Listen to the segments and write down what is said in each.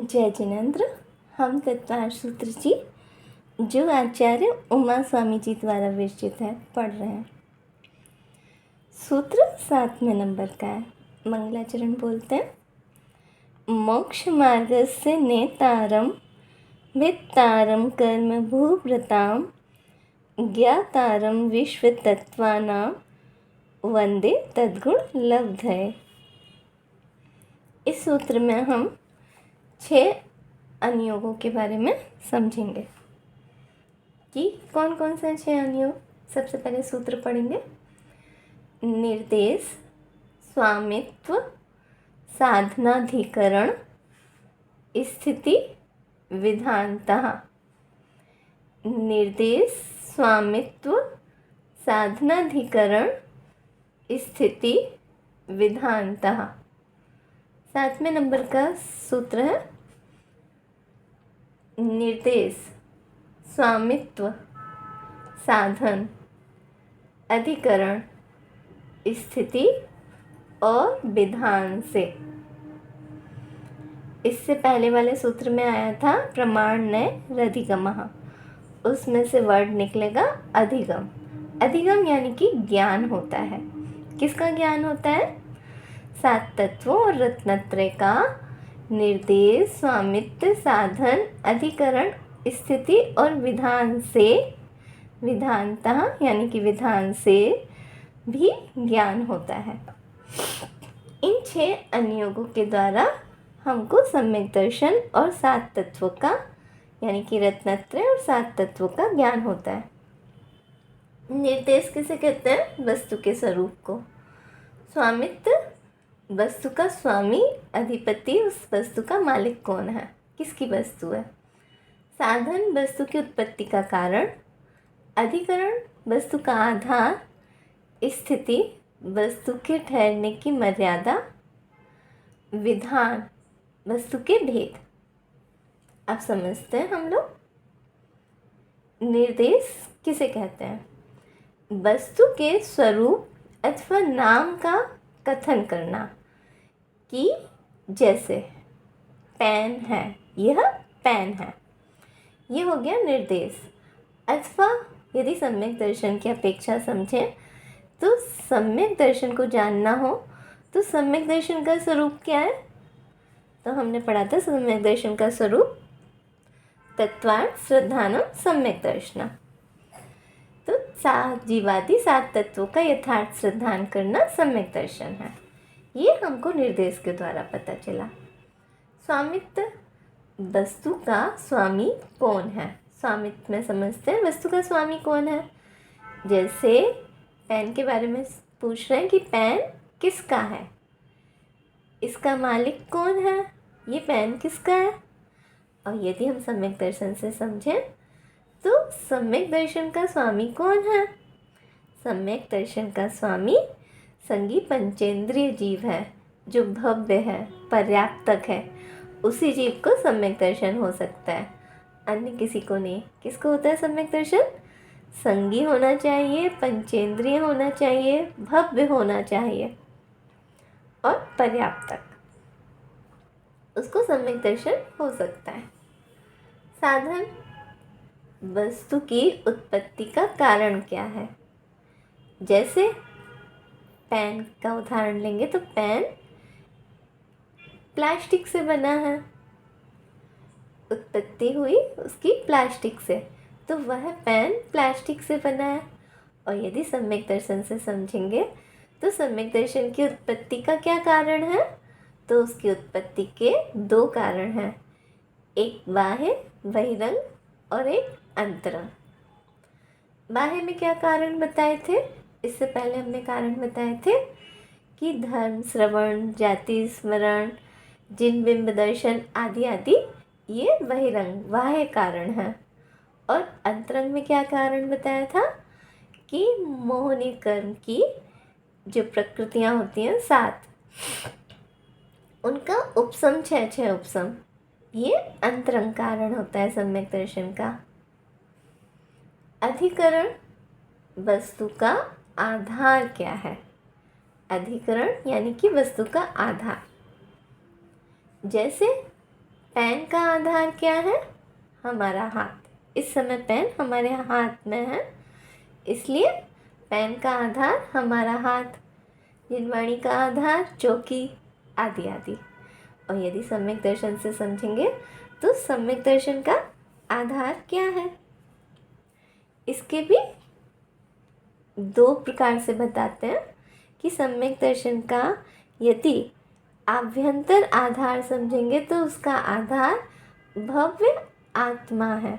जय जिनेंद्र। हम तत्वार सूत्र जी जो आचार्य उमा स्वामी जी द्वारा विरचित है पढ़ रहे हैं। सूत्र 7वें नंबर का है। मंगलाचरण बोलते हैं, मोक्ष मार्गस्य नेतारम वित्तारम कर्म भूव्रताम ज्ञातारम विश्वतत्त्वानां वंदे तद्गुण लब्धये। इस सूत्र में हम 6 अनुयोगों के बारे में समझेंगे कि कौन कौन से 6 अनुयोग। सबसे पहले सूत्र पढ़ेंगे। निर्देश, स्वामित्व, साधनाधिकरण, स्थिति, विधानतः। निर्देश, स्वामित्व, साधनाधिकरण, स्थिति, विधानतः। 7वें नंबर का सूत्र है निर्देश, स्वामित्व, साधन, अधिकरण, स्थिति और विधान से। इससे पहले वाले सूत्र में आया था प्रमाण नय रधिगमः, उसमें से वर्ड निकलेगा अधिगम। अधिगम यानी कि ज्ञान होता है। किसका ज्ञान होता है? 7 तत्वों और रत्नत्रय का निर्देश, स्वामित्व, साधन, अधिकरण, स्थिति और विधान से, विधानतः यानी कि विधान से भी ज्ञान होता है। इन 6 अनुयोगों के द्वारा हमको सम्यक दर्शन और 7 तत्वों का यानी कि रत्नत्रय और 7 तत्वों का ज्ञान होता है। निर्देश किसे कहते हैं? वस्तु के स्वरूप को। स्वामित्व, वस्तु का स्वामी, अधिपति, उस वस्तु का मालिक कौन है, किसकी वस्तु है। साधन, वस्तु की उत्पत्ति का कारण। अधिकरण, वस्तु का आधार। स्थिति, वस्तु के ठहरने की मर्यादा। विधान, वस्तु के भेद। अब समझते हैं हम लोग। निर्देश किसे कहते हैं? वस्तु के स्वरूप अथवा नाम का कथन करना कि जैसे पेन है, यह पेन है, ये हो गया निर्देश। अथवा यदि सम्यक दर्शन की अपेक्षा समझें तो सम्यक दर्शन को जानना हो तो सम्यक दर्शन का स्वरूप क्या है? तो हमने पढ़ा था सम्यक दर्शन का स्वरूप तत्वार्थ श्रद्धानम सम्यक दर्शनम। तो जीवादि 7 तत्वों का यथार्थ श्रद्धान करना सम्यक दर्शन है। ये हमको निर्देश के द्वारा पता चला। स्वामित्व, वस्तु का स्वामी कौन है। स्वामित्व में समझते हैं वस्तु का स्वामी कौन है। जैसे पेन के बारे में पूछ रहे हैं कि पेन किसका है, इसका मालिक कौन है, ये पेन किसका है। और यदि हम सम्यक दर्शन से समझें तो सम्यक दर्शन का स्वामी कौन है? सम्यक दर्शन का स्वामी संगी पंचेंद्रिय जीव है, जो भव्य है, पर्याप्तक है। उसी जीव को सम्यक दर्शन हो सकता है, अन्य किसी को नहीं। किसको होता है सम्यक दर्शन? संगी होना चाहिए, पंचेंद्रिय होना चाहिए, भव्य होना चाहिए और पर्याप्तक, उसको सम्यक दर्शन हो सकता है। साधन, वस्तु की उत्पत्ति का कारण क्या है। जैसे पेन का उदाहरण लेंगे तो पेन प्लास्टिक से बना है, उत्पत्ति हुई उसकी प्लास्टिक से, तो वह पेन प्लास्टिक से बना है। और यदि सम्यक दर्शन से समझेंगे तो सम्यक दर्शन की उत्पत्ति का क्या कारण है? तो उसकी उत्पत्ति के 2 कारण हैं, एक बाह्य बहिरंग और एक अंतरंग। बाह्य में क्या कारण बताए थे? इससे पहले हमने कारण बताए थे कि धर्म श्रवण, जाति स्मरण, जिन बिंब दर्शन आदि आदि ये बहिरंग बाह्य कारण है। और अंतरंग में क्या कारण बताया था कि मोहनी कर्म की जो प्रकृतियाँ होती हैं 7, उनका उपसम 6 उपसम, ये अंतरंग कारण होता है सम्यक दर्शन का। अधिकरण, वस्तु का आधार क्या है। अधिकरण यानी कि वस्तु का आधार। जैसे पेन का आधार क्या है? हमारा हाथ। इस समय पेन हमारे हाथ में है, इसलिए पेन का आधार हमारा हाथ। जिनवाणी का आधार चौकी, आदि आदि। और यदि सम्यक दर्शन से समझेंगे तो सम्यक दर्शन का आधार क्या है, इसके भी दो प्रकार से बताते हैं कि सम्यक दर्शन का यदि आभ्यंतर आधार समझेंगे तो उसका आधार भव्य आत्मा है।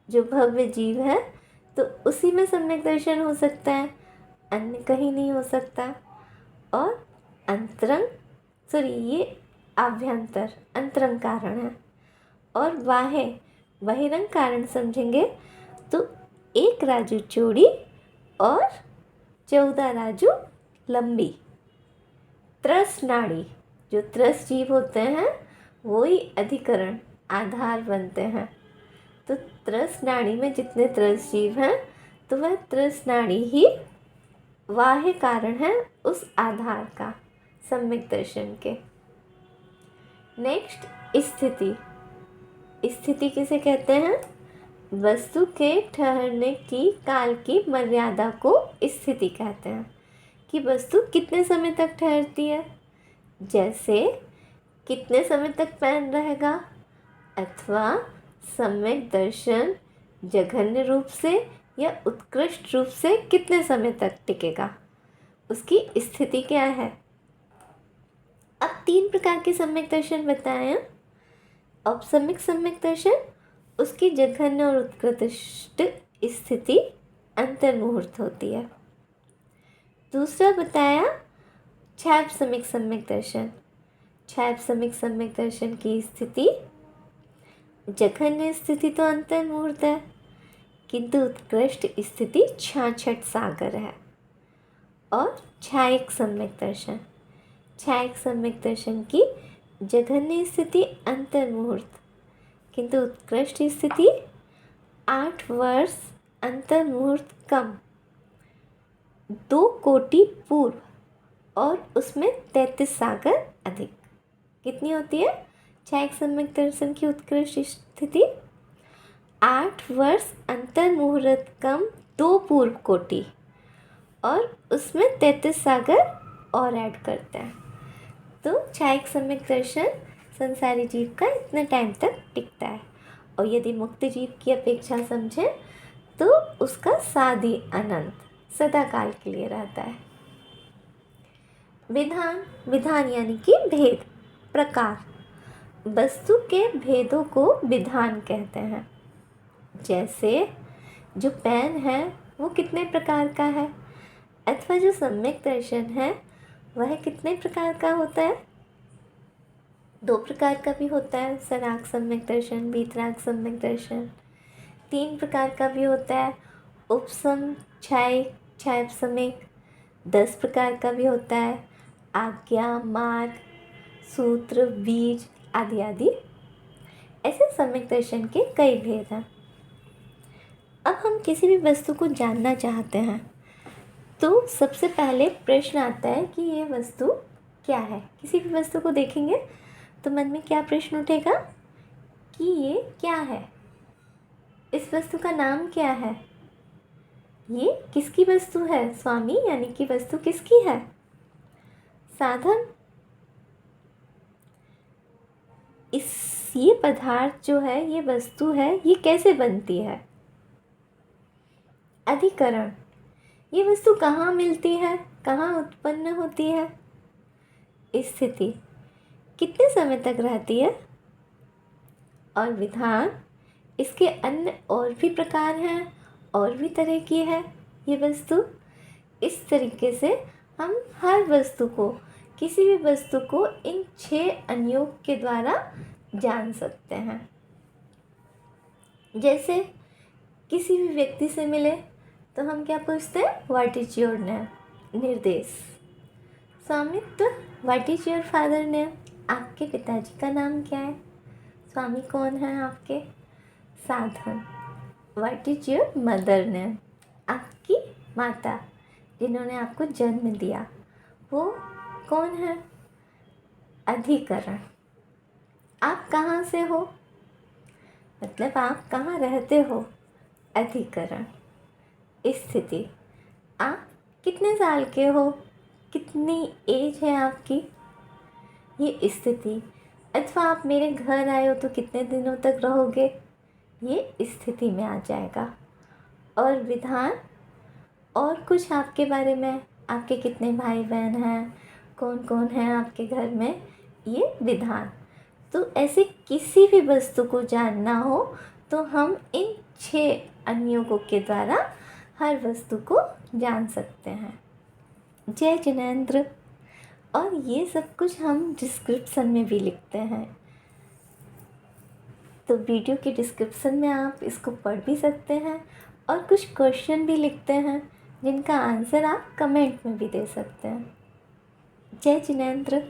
जो भव्य जीव है तो उसी में सम्यक दर्शन हो सकता है, अन्य कहीं नहीं हो सकता। और अंतरंग, सॉरी, ये आभ्यंतर अंतरंग कारण है। और बाह्य बहिरंग कारण समझेंगे तो एक राजू चौड़ी और 14 राजू लंबी। त्रस नाड़ी, जो त्रस जीव होते हैं वो ही अधिकरण आधार बनते हैं। तो त्रस नाड़ी में जितने त्रस जीव हैं तो वह त्रस नाड़ी ही बाह्य कारण है उस आधार का, सम्यक दर्शन के। नेक्स्ट, स्थिति। स्थिति किसे कहते हैं? वस्तु के ठहरने की काल की मर्यादा को स्थिति कहते हैं कि वस्तु कितने समय तक ठहरती है। जैसे कितने समय तक पेन रहेगा, अथवा सम्यक दर्शन जघन्य रूप से या उत्कृष्ट रूप से कितने समय तक टिकेगा, उसकी स्थिति क्या है। अब 3 प्रकार के सम्यक दर्शन बताए हैं। औपसम्यक सम्यक दर्शन, उसकी जघन्य और उत्कृष्ट स्थिति अंतर्मुहूर्त होती है। दूसरा बताया छायापसम्यक सम्यक दर्शन। छायापसम्यक सम्यक दर्शन की स्थिति, जघन्य स्थिति तो अंतर्मुहूर्त है, किंतु उत्कृष्ट स्थिति 66 सागर है। और छायिक सम्यक दर्शन, छायिक सम्यक दर्शन की जघन्य स्थिति अंतर्मुहूर्त, किंतु उत्कृष्ट स्थिति 8 वर्ष अंतर्मुहूर्त कम, 2 कोटि पूर्व और उसमें 33 सागर अधिक। कितनी होती है छायिक सम्यक दर्शन की उत्कृष्ट स्थिति? 8 वर्ष अंतर्मुहूर्त कम, 2 पूर्व कोटि और उसमें 33 सागर और ऐड करते हैं। तो छायिक सम्यक दर्शन संसारी जीव का इतने टाइम तक टिकता है। और यदि मुक्त जीव की अपेक्षा समझें तो उसका सादी अनंत सदा काल के लिए रहता है। विधान, विधान यानी कि भेद, प्रकार। वस्तु के भेदों को विधान कहते हैं। जैसे जो पेन है वो कितने प्रकार का है, अथवा जो सम्यक दर्शन है वह कितने प्रकार का होता है? 2 प्रकार का भी होता है, सराग सम्यक दर्शन, वीतराग सम्यक दर्शन। 3 प्रकार का भी होता है, उपसम, छायिक, छायापसम्यक। 10 प्रकार का भी होता है, आज्ञा, मार्ग, सूत्र, बीज, आदि आदि। ऐसे सम्यक दर्शन के कई भेद हैं। अब हम किसी भी वस्तु को जानना चाहते हैं तो सबसे पहले प्रश्न आता है कि ये वस्तु क्या है। किसी भी वस्तु को देखेंगे तो मन में क्या प्रश्न उठेगा कि ये क्या है, इस वस्तु का नाम क्या है, ये किसकी वस्तु है, स्वामी यानी कि वस्तु किसकी है। साधन, ये पदार्थ जो है, ये वस्तु है, ये कैसे बनती है। अधिकरण, ये वस्तु कहाँ मिलती है, कहाँ उत्पन्न होती है। स्थिति, कितने समय तक रहती है। और विधान, इसके अन्य और भी प्रकार हैं, और भी तरह की है ये वस्तु। इस तरीके से हम हर वस्तु को, किसी भी वस्तु को इन 6 अनुयोग के द्वारा जान सकते हैं। जैसे किसी भी व्यक्ति से मिले तो हम क्या पूछते हैं, व्हाट इज योर नेम, निर्देश। स्वामित्व, what is your father name, आपके पिताजी का नाम क्या है, स्वामी कौन है आपके। साधन, what is your mother name, आपकी माता जिन्होंने आपको जन्म दिया वो कौन है। अधिकरण, आप कहाँ से हो, मतलब आप कहाँ रहते हो। अधिकरण। स्थिति। आप कितने साल के हो, कितनी एज है आपकी। ये स्थिति। अथवा आप मेरे घर आए हो तो कितने दिनों तक रहोगे, ये स्थिति में आ जाएगा। और विधान, और कुछ आपके बारे में, आपके कितने भाई बहन हैं, कौन कौन है आपके घर में, ये विधान। तो ऐसे किसी भी वस्तु को जानना हो तो हम इन 6 अनुयोगों के द्वारा हर वस्तु को जान सकते हैं। जय जिनेंद्र। और ये सब कुछ हम डिस्क्रिप्शन में भी लिखते हैं, तो वीडियो के डिस्क्रिप्शन में आप इसको पढ़ भी सकते हैं और कुछ क्वेश्चन भी लिखते हैं जिनका आंसर आप कमेंट में भी दे सकते हैं। जय जिनेंद्र।